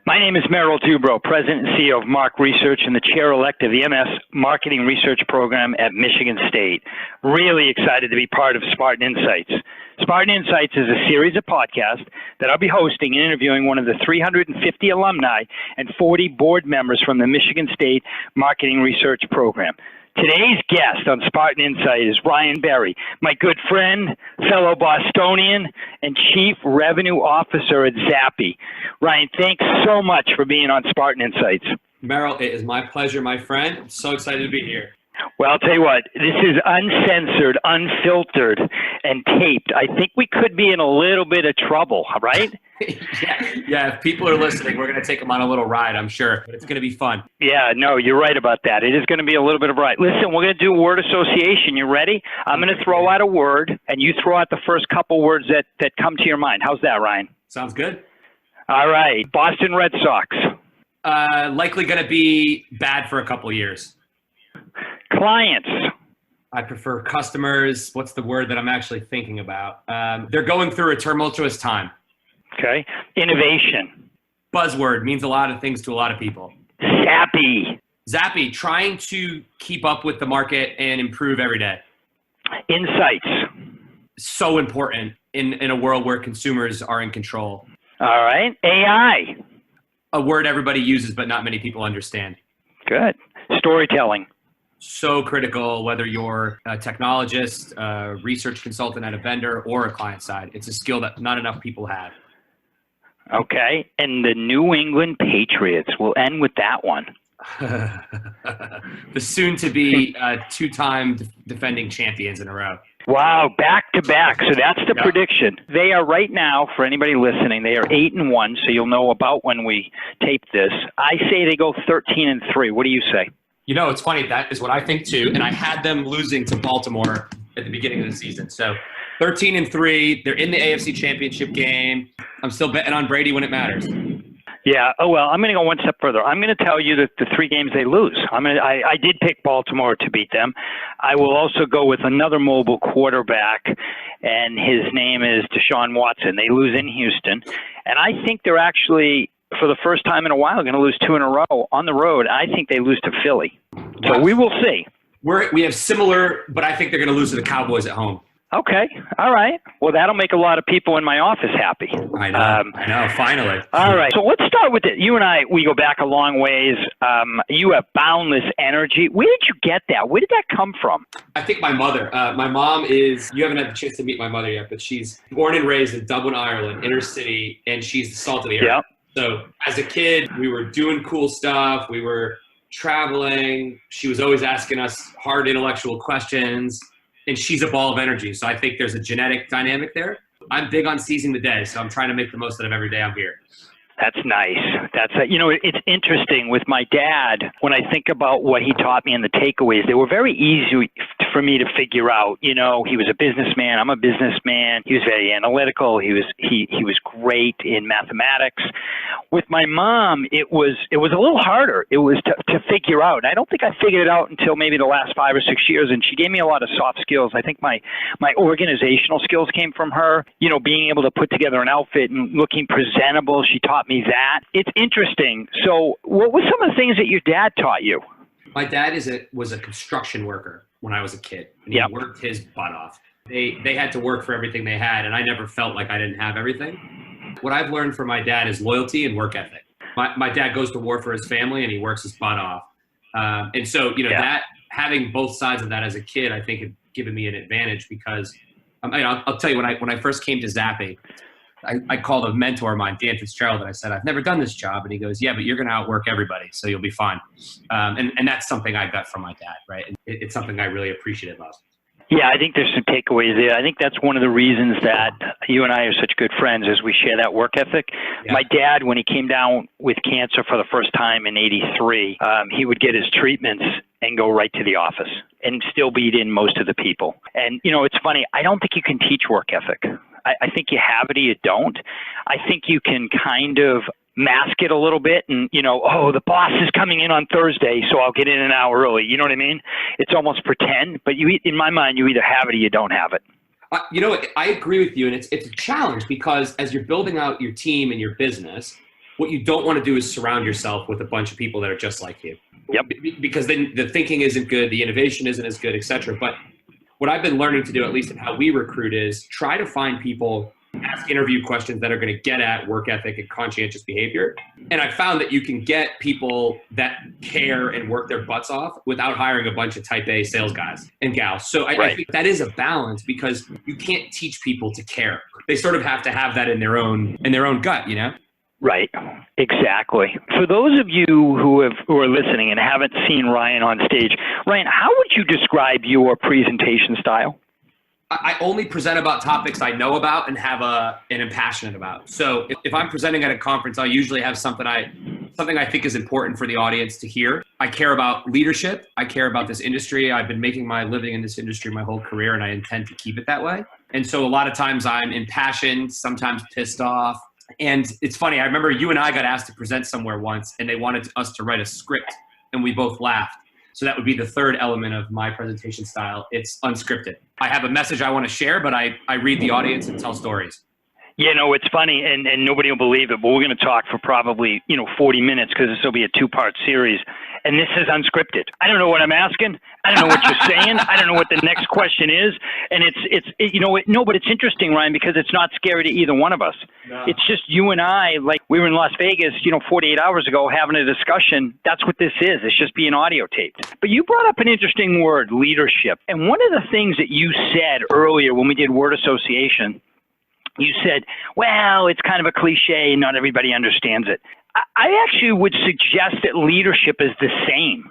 My name is Merrill Dubrow, President and CEO of Mark Research and the Chair-elect of the MS Marketing Research Program at Michigan State. Really excited to be part of Spartan Insights. Spartan Insights is a series of podcasts that I'll be hosting and interviewing one of the 350 alumni and 40 board members from the Michigan State Marketing Research Program. Today's guest on Spartan Insight is Ryan Berry, my good friend, fellow Bostonian, and Chief Revenue Officer at Zappi. Ryan, thanks so much for being on Spartan Insights. Merrill, it is my pleasure, my friend. I'm so excited to be here. Well, I'll tell you what, this is uncensored, unfiltered, and taped. I think we could be in a little bit of trouble, right? Yeah, if people are listening, we're going to take them on a little ride, I'm sure. But it's going to be fun. Yeah, no, you're right about that. It is going to be a little bit of a ride. Listen, we're going to do word association. You ready? I'm going to throw out a word, and you throw out the first couple words that come to your mind. How's that, Ryan? Sounds good. All right. Boston Red Sox. Likely going to be bad for a couple years. Clients. I prefer customers. What's the word that I'm actually thinking about? They're going through a tumultuous time. Okay. Innovation. Buzzword means a lot of things to a lot of people. Zappi, trying to keep up with the market and improve every day. Insights. So important in a world where consumers are in control. All right. AI. A word everybody uses, but not many people understand. Good. Storytelling. So critical, whether you're a technologist, a research consultant at a vendor, or a client side. It's a skill that not enough people have. Okay. And the New England Patriots. We'll end with that one. The soon-to-be two-time defending champions in a row. Wow, back-to-back. So that's the prediction. They are right now, for anybody listening, they are 8-1, so you'll know about when we tape this. I say they go 13-3. What do you say? You know, it's funny. That is what I think, too. And I had them losing to Baltimore at the beginning of the season. So 13-3. They're in the AFC Championship game. I'm still betting on Brady when it matters. Yeah. Oh, well, I'm going to go one step further. I'm going to tell you that the 3 games they lose. I did pick Baltimore to beat them. I will also go with another mobile quarterback, and his name is Deshaun Watson. They lose in Houston. And I think they're actually, for the first time in a while, going to lose 2 in a row on the road. I think they lose to Philly. So we will see. We have similar, but I think they're going to lose to the Cowboys at home. Okay. All right. Well, that'll make a lot of people in my office happy. I know. Finally. All right. So let's start with it. You and I, we go back a long ways. You have boundless energy. Where did you get that? Where did that come from? I think my mother. My mom is, you haven't had the chance to meet my mother yet, but she's born and raised in Dublin, Ireland, inner city, and she's the salt of the earth. Yep. So as a kid, we were doing cool stuff. We were traveling. She was always asking us hard intellectual questions. And she's a ball of energy. So I think there's a genetic dynamic there. I'm big on seizing the day. So I'm trying to make the most out of every day I'm here. That's nice. It's interesting with my dad. When I think about what he taught me and the takeaways, they were very easy for me to figure out. You know, he was a businessman. I'm a businessman. He was very analytical. He was great in mathematics. With my mom, it was a little harder. It was to figure out. I don't think I figured it out until maybe the last 5 or 6 years. And she gave me a lot of soft skills. I think my organizational skills came from her. You know, being able to put together an outfit and looking presentable. She taught me that. It's interesting. So what were some of the things that your dad taught you? My dad was a construction worker when I was a kid. And he worked his butt off. They had to work for everything they had, and I never felt like I didn't have everything. What I've learned from my dad is loyalty and work ethic. My dad goes to war for his family, and he works his butt off. And so, that having both sides of that as a kid, I think had given me an advantage because I'll tell you, when I first came to Zappi, I called a mentor of mine, Dan Fitzgerald, and I said, I've never done this job. And he goes, yeah, but you're going to outwork everybody, so you'll be fine. And that's something I got from my dad, right? And it's something I really appreciate about. Yeah, I think there's some takeaways there. I think that's one of the reasons that you and I are such good friends is we share that work ethic. Yeah. My dad, when he came down with cancer for the first time in '83, he would get his treatments and go right to the office and still beat in most of the people. And, it's funny. I don't think you can teach work ethic. I think you have it or you don't. I think you can kind of mask it a little bit and, the boss is coming in on Thursday, so I'll get in an hour early. You know what I mean? It's almost pretend, but in my mind, you either have it or you don't have it. I agree with you, and it's a challenge because as you're building out your team and your business, what you don't want to do is surround yourself with a bunch of people that are just like you. Yep. Because then the thinking isn't good, the innovation isn't as good, et cetera. But what I've been learning to do, at least in how we recruit, is try to find people, ask interview questions that are going to get at work ethic and conscientious behavior. And I found that you can get people that care and work their butts off without hiring a bunch of type A sales guys and gals. So I think that is a balance, because you can't teach people to care. They sort of have to have that in their own gut, you know? Right. Exactly. For those of you who are listening and haven't seen Ryan on stage, Ryan, how would you describe your presentation style? I only present about topics I know about and and am passionate about. So if I'm presenting at a conference, I'll usually have something I think is important for the audience to hear. I care about leadership. I care about this industry. I've been making my living in this industry my whole career, and I intend to keep it that way. And so a lot of times I'm impassioned, sometimes pissed off. And it's funny, I remember you and I got asked to present somewhere once, and they wanted us to write a script, and we both laughed. So that would be the third element of my presentation style. It's unscripted. I have a message I want to share, but I read the audience and tell stories. You know, it's funny, and nobody will believe it, but we're going to talk for probably, 40 minutes, because this will be a 2-part series. And this is unscripted. I don't know what I'm asking. I don't know what you're saying. I don't know what the next question is. And but it's interesting, Ryan, because it's not scary to either one of us. No. It's just you and I, like we were in Las Vegas, 48 hours ago having a discussion. That's what this is. It's just being audio taped. But you brought up an interesting word, leadership. And one of the things that you said earlier when we did word association, you said, well, it's kind of a cliche and not everybody understands it. I actually would suggest that leadership is the same.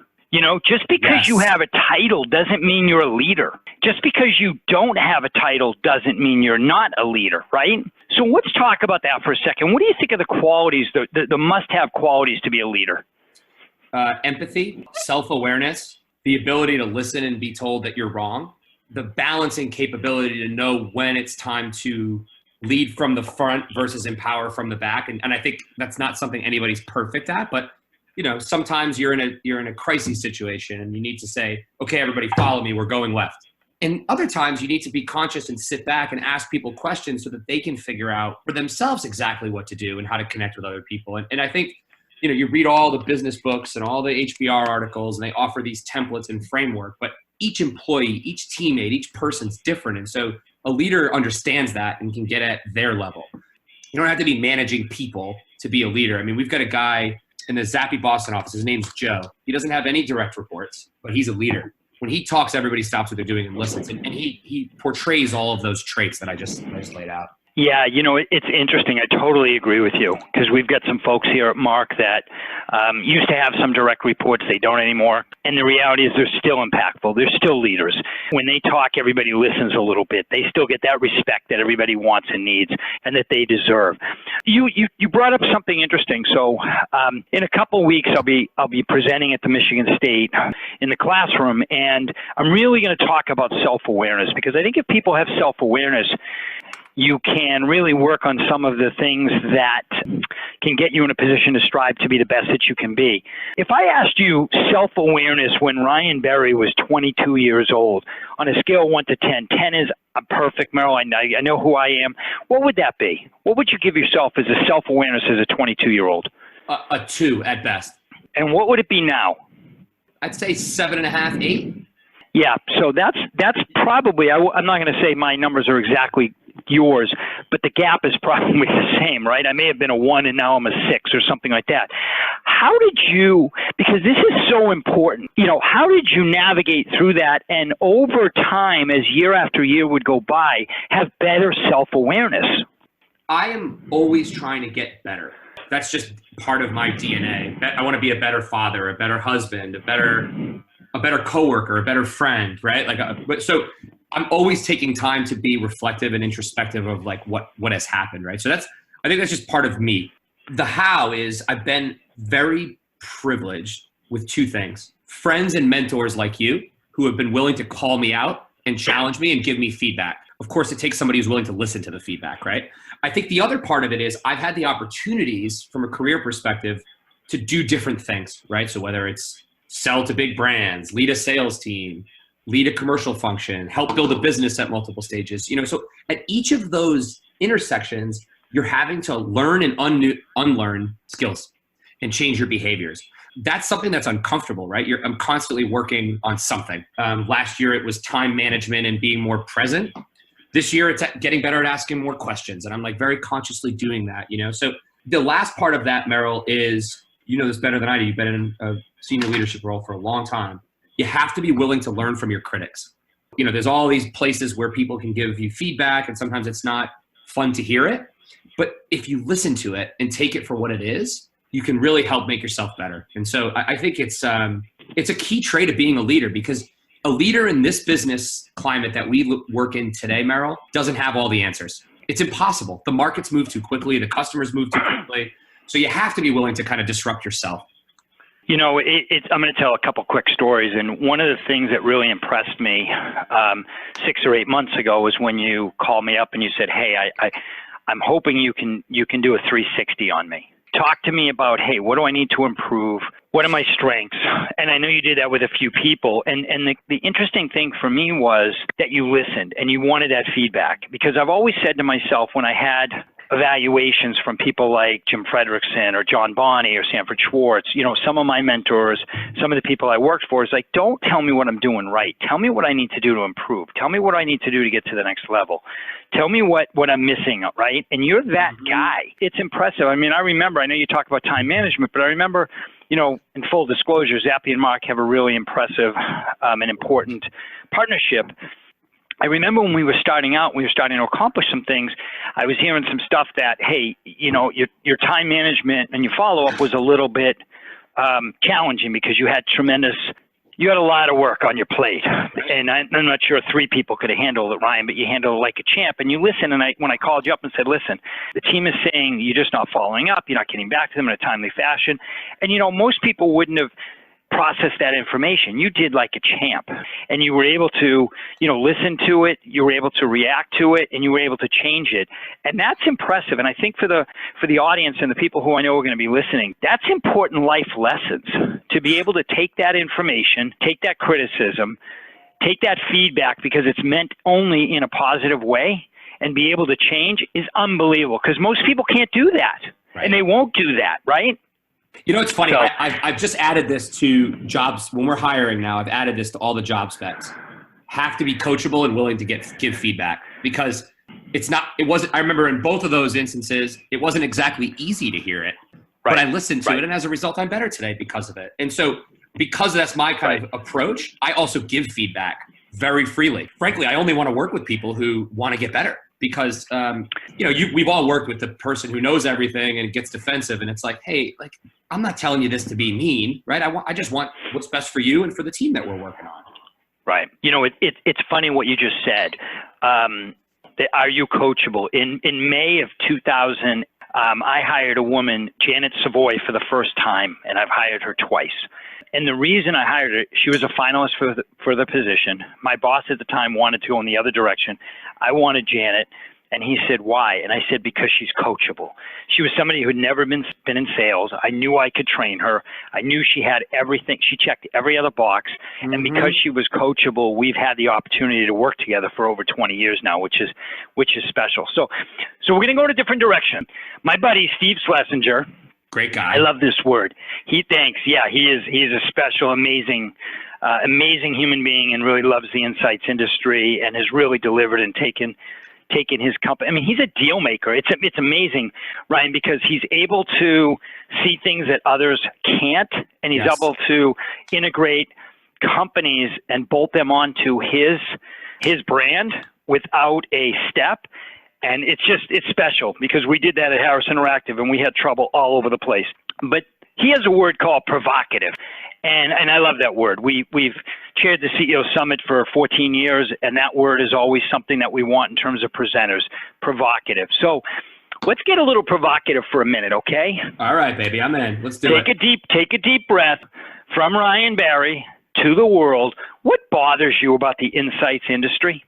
Just because you have a title doesn't mean you're a leader. Just because you don't have a title doesn't mean you're not a leader, right? So let's talk about that for a second. What do you think of the qualities, the must-have qualities to be a leader? Empathy, self-awareness, the ability to listen and be told that you're wrong, the balancing capability to know when it's time to lead from the front versus empower from the back. And I think that's not something anybody's perfect at, but sometimes you're in a crisis situation and you need to say, okay, everybody follow me, we're going left. And other times you need to be conscious and sit back and ask people questions so that they can figure out for themselves exactly what to do and how to connect with other people. And I think, you read all the business books and all the HBR articles, and they offer these templates and framework, but each employee, each teammate, each person's different. And so a leader understands that and can get at their level. You don't have to be managing people to be a leader. I mean, we've got a guy in the Zappi Boston office. His name's Joe. He doesn't have any direct reports, but he's a leader. When he talks, everybody stops what they're doing and listens. And he portrays all of those traits that I just laid out. Yeah, it's interesting. I totally agree with you, because we've got some folks here at Mark that used to have some direct reports. They don't anymore. And the reality is they're still impactful. They're still leaders. When they talk, everybody listens a little bit. They still get that respect that everybody wants and needs and that they deserve. You brought up something interesting. So in a couple of weeks, I'll be presenting at the Michigan State in the classroom, and I'm really going to talk about self-awareness, because I think if people have self-awareness, you can really work on some of the things that can get you in a position to strive to be the best that you can be. If I asked you self-awareness when Ryan Berry was 22 years old, on a scale of 1 to 10, 10 is a perfect, Merrill, I know who I am, what would that be? What would you give yourself as a self-awareness as a 22-year-old? A 2 at best. And what would it be now? I'd say 7.5, 8. Yeah, so that's probably, I'm not going to say my numbers are exactly yours, but the gap is probably the same, right? I may have been a 1 and now I'm a 6 or something like that. How did you, because this is so important, how did you navigate through that and over time, as year after year would go by, have better self-awareness? I am always trying to get better. That's just part of my DNA. I want to be a better father, a better husband, a better coworker, a better friend, right? So I'm always taking time to be reflective and introspective of what has happened, right? So I think that's just part of me. The how is I've been very privileged with 2 things. Friends and mentors like you who have been willing to call me out and challenge me and give me feedback. Of course, it takes somebody who's willing to listen to the feedback, right? I think the other part of it is I've had the opportunities from a career perspective to do different things, right? So whether it's sell to big brands, lead a sales team, lead a commercial function, help build a business at multiple stages. So at each of those intersections, you're having to learn and unlearn skills and change your behaviors. That's something that's uncomfortable, right? I'm constantly working on something. Last year, it was time management and being more present. This year, it's getting better at asking more questions. And I'm like very consciously doing that, you know? So the last part of that, Merrill, is, you know this better than I do. You've been in a senior leadership role for a long time. You have to be willing to learn from your critics. You know, there's all these places where people can give you feedback, and sometimes it's not fun to hear it. But if you listen to it and take it for what it is, you can really help make yourself better. And so I think it's a key trait of being a leader, because a leader in this business climate that we work in today, Merrill, doesn't have all the answers. It's impossible. The markets move too quickly. The customers move too quickly. So you have to be willing to kind of disrupt yourself. You know, I'm going to tell a couple quick stories. And one of the things that really impressed me 6 or 8 months ago was when you called me up and you said, hey, I'm hoping you can do a 360 on me. Talk to me about, hey, what do I need to improve? What are my strengths? And I know you did that with a few people. And the interesting thing for me was that you listened and you wanted that feedback, because I've always said to myself, when I had evaluations from people like Jim Frederickson or John Bonney or Sanford Schwartz, you know, some of my mentors, some of the people I worked for, is like, don't tell me what I'm doing right. Tell me what I need to do to improve. Tell me what I need to do to get to the next level. Tell me what I'm missing, right? And you're that guy. It's impressive. I mean, I know you talk about time management, but I remember, you know, in full disclosure, Zappi and Mark have a really impressive and important partnership. I remember when we were starting out, we were starting to accomplish some things, I was hearing some stuff that, hey, you know, your time management and your follow-up was a little bit challenging because you had a lot of work on your plate. And I'm not sure 3 people could have handled it, Ryan, but you handled it like a champ. And you listen, and when I called you up and said, listen, the team is saying you're just not following up, you're not getting back to them in a timely fashion. And, you know, most people wouldn't have process that information. You did like a champ, and you were able to, you know, listen to it, you were able to react to it, and you were able to change it. And that's impressive. And I think for the audience and the people who I know are going to be listening, that's important life lessons, to be able to take that information, take that criticism, take that feedback, because it's meant only in a positive way, and be able to change is unbelievable, because most people can't do that. Right. And they won't do that, right? You know, it's funny. So, I've just added this to jobs. When we're hiring now, I've added this to all the job specs. Have to be coachable and willing to give feedback, because I remember in both of those instances, it wasn't exactly easy to hear it, but I listened to it. And as a result, I'm better today because of it. And so because that's my kind of approach, I also give feedback very freely. Frankly, I only want to work with people who want to get better. Because, you know, we've all worked with the person who knows everything and gets defensive. And it's like, hey, like, I'm not telling you this to be mean, right? I just want what's best for you and for the team that we're working on. Right. You know, it's funny what you just said. Are you coachable? In May of 2000, I hired a woman, Janet Savoy, for the first time, and I've hired her twice. And the reason I hired her, she was a finalist for the position. My boss at the time wanted to go in the other direction. I wanted Janet, and he said, why? And I said, because she's coachable. She was somebody who had never been in sales. I knew I could train her. I knew she had everything. She checked every other box. Mm-hmm. And because she was coachable, we've had the opportunity to work together for over 20 years now, which is special. So we're going to go in a different direction. My buddy, Steve Schlesinger, great guy. I love this word. He thinks, yeah, he is a special, amazing human being, and really loves the insights industry, and has really delivered and taken his company. I mean, he's a deal maker. It's amazing, Ryan, because he's able to see things that others can't, and he's able to integrate companies and bolt them onto his brand without a step. And it's special, because we did that at Harris Interactive, and we had trouble all over the place. But he has a word called provocative. And I love that word. We've chaired the CEO Summit for 14 years, and that word is always something that we want in terms of presenters, provocative. So let's get a little provocative for a minute, okay? All right, baby, I'm in. Let's do it. Take a deep breath from Ryan Barry to the world. What bothers you about the insights industry?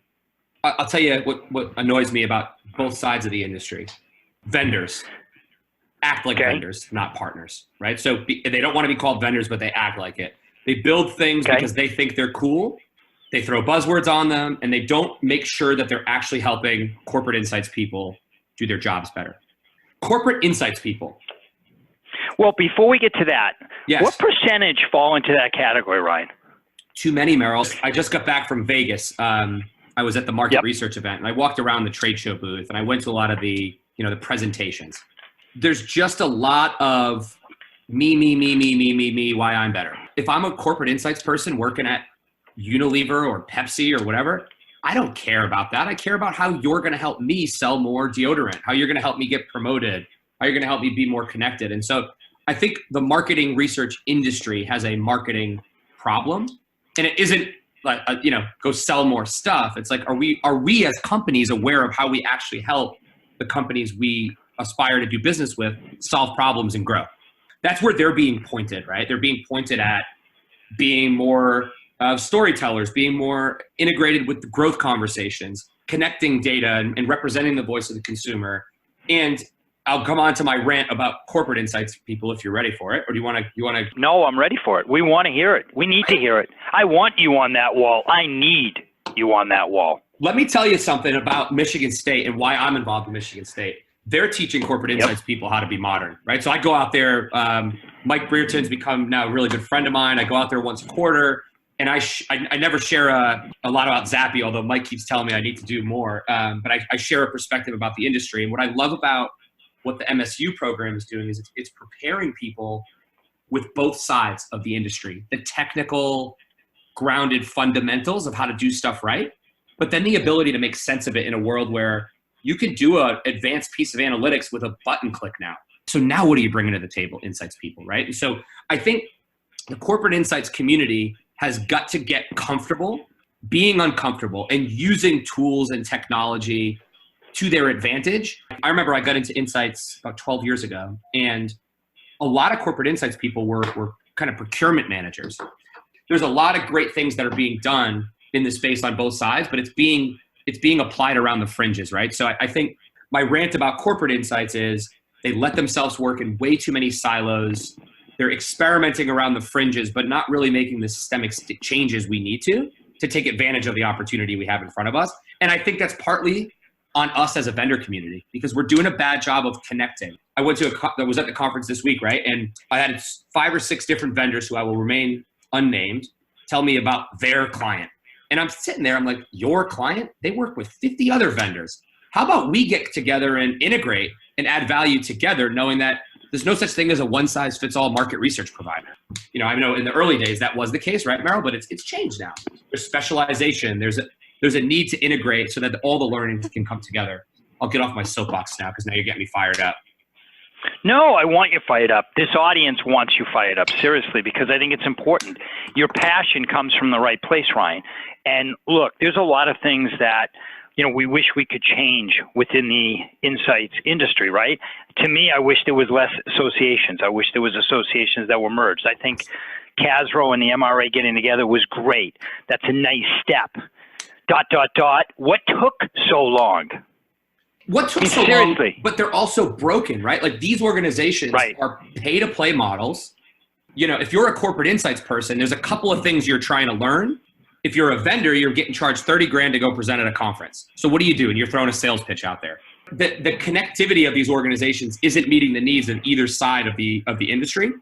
I'll tell you what annoys me about both sides of the industry. Vendors act like vendors, not partners, right? So they don't want to be called vendors, but they act like it. They build things because they think they're cool. They throw buzzwords on them, and they don't make sure that they're actually helping corporate insights people do their jobs better. Corporate insights people. Well, before we get to that, yes. What percentage fall into that category, Ryan? Too many, Merrill. I just got back from Vegas. I was at the market research event, and I walked around the trade show booth, and I went to a lot of the, the presentations. There's just a lot of me, why I'm better. If I'm a corporate insights person working at Unilever or Pepsi or whatever, I don't care about that. I care about how you're going to help me sell more deodorant, how you're going to help me get promoted, how you're going to help me be more connected. And so I think the marketing research industry has a marketing problem, and it isn't like, go sell more stuff. It's like, are we as companies aware of how we actually help the companies we aspire to do business with solve problems and grow? That's where they're being pointed, right? They're being pointed at being more storytellers, being more integrated with the growth conversations, connecting data and representing the voice of the consumer. And I'll come on to my rant about corporate insights people if you're ready for it. Or do you want to? No, I'm ready for it. We want to hear it. We need to hear it. I want you on that wall. I need you on that wall. Let me tell you something about Michigan State and why I'm involved in Michigan State. They're teaching corporate insights people how to be modern, right? So I go out there. Mike Brereton's become now a really good friend of mine. I go out there once a quarter, and I never share a lot about Zappi, although Mike keeps telling me I need to do more. But I share a perspective about the industry. And what I love about what the MSU program is doing is it's preparing people with both sides of the industry, the technical, grounded fundamentals of how to do stuff right, but then the ability to make sense of it in a world where you can do an advanced piece of analytics with a button click now. So now what are you bringing to the table, insights people, right? And so I think the corporate insights community has got to get comfortable being uncomfortable and using tools and technology to their advantage. I remember I got into insights about 12 years ago, and a lot of corporate insights people were kind of procurement managers. There's a lot of great things that are being done in this space on both sides, but it's being applied around the fringes, right? So I think my rant about corporate insights is they let themselves work in way too many silos. They're experimenting around the fringes, but not really making the systemic changes we need to take advantage of the opportunity we have in front of us. And I think that's partly on us as a vendor community because we're doing a bad job of connecting. I was at the conference this week, right? And I had 5 or 6 different vendors who I will remain unnamed tell me about their client. And I'm sitting there, I'm like, your client? They work with 50 other vendors. How about we get together and integrate and add value together, knowing that there's no such thing as a one-size-fits-all market research provider. I know in the early days that was the case, right, Merrill? But it's changed now. There's specialization. There's a need to integrate so that all the learnings can come together. I'll get off my soapbox now because now you're getting me fired up. No, I want you fired up. This audience wants you fired up, seriously, because I think it's important. Your passion comes from the right place, Ryan. And look, there's a lot of things that, we wish we could change within the insights industry, right? To me, I wish there was less associations. I wish there was associations that were merged. I think CRO and the MRA getting together was great. That's a nice step. ... What took so long? What took so long? But they're also broken, right? Like these organizations are pay-to-play models. If you're a corporate insights person, there's a couple of things you're trying to learn. If you're a vendor, you're getting charged $30,000 to go present at a conference. So what do you do? And you're throwing a sales pitch out there. The connectivity of these organizations isn't meeting the needs of either side of the industry.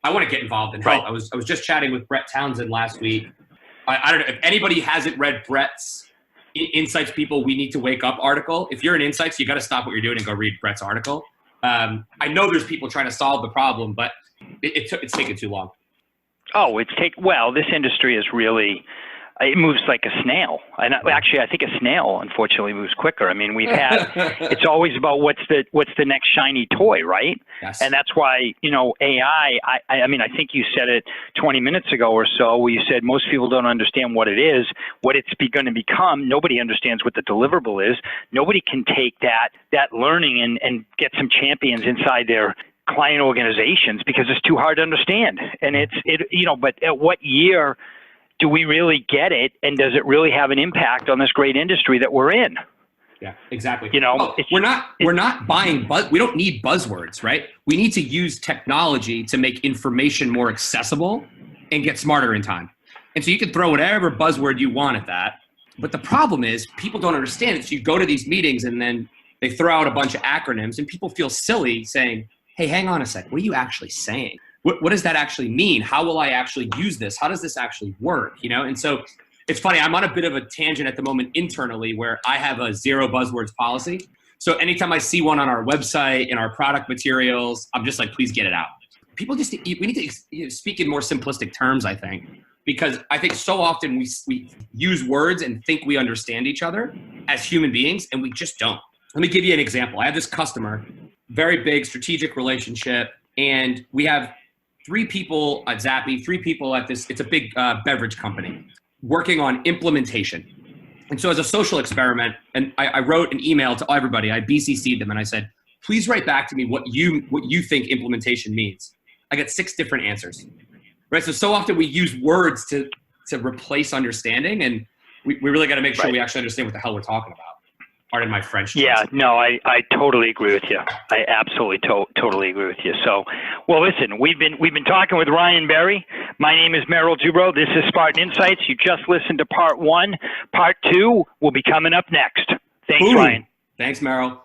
I want to get involved in help. I was just chatting with Brett Townsend last week. I don't know if anybody hasn't read Brett's Insights People We Need to Wake Up article. If you're in Insights, you got to stop what you're doing and go read Brett's article. I know there's people trying to solve the problem, but it's taken too long. Oh, this industry is really, it moves like a snail. And actually, I think a snail, unfortunately, moves quicker. I mean, it's always about what's the next shiny toy, right? Yes. And that's why, AI, I mean, I think you said it 20 minutes ago or so, where you said most people don't understand what it is, what it's going to become. Nobody understands what the deliverable is. Nobody can take that learning and get some champions inside their client organizations because it's too hard to understand. And but at what year do we really get it, and does it really have an impact on this great industry that we're in? Yeah, exactly. We're not buying we don't need buzzwords, right? We need to use technology to make information more accessible and get smarter in time. And so you can throw whatever buzzword you want at that. But the problem is people don't understand it. So you go to these meetings and then they throw out a bunch of acronyms and people feel silly saying, hey, hang on a sec. What are you actually saying? What does that actually mean? How will I actually use this? How does this actually work? You know? And so it's funny, I'm on a bit of a tangent at the moment internally where I have a 0 buzzwords policy. So anytime I see one on our website, in our product materials, I'm just like, please get it out. People just, we need to speak in more simplistic terms, I think, because I think so often we use words and think we understand each other as human beings, and we just don't. Let me give you an example. I have this customer, very big strategic relationship, and we have 3 people at Zappi, 3 people at this, it's a big beverage company, working on implementation. And so as a social experiment, and I wrote an email to everybody, I BCC'd them, and I said, please write back to me what you think implementation means. I got 6 different answers, right? So often we use words to replace understanding, and we really got to make sure we actually understand what the hell we're talking about. Pardon my French. Yeah, no, I totally agree with you. I absolutely totally agree with you. So, well, listen, we've been talking with Ryan Berry. My name is Merrill Dubrow. This is Spartan Insights. You just listened to part 1. Part 2 will be coming up next. Thanks, Ryan. Thanks, Merrill.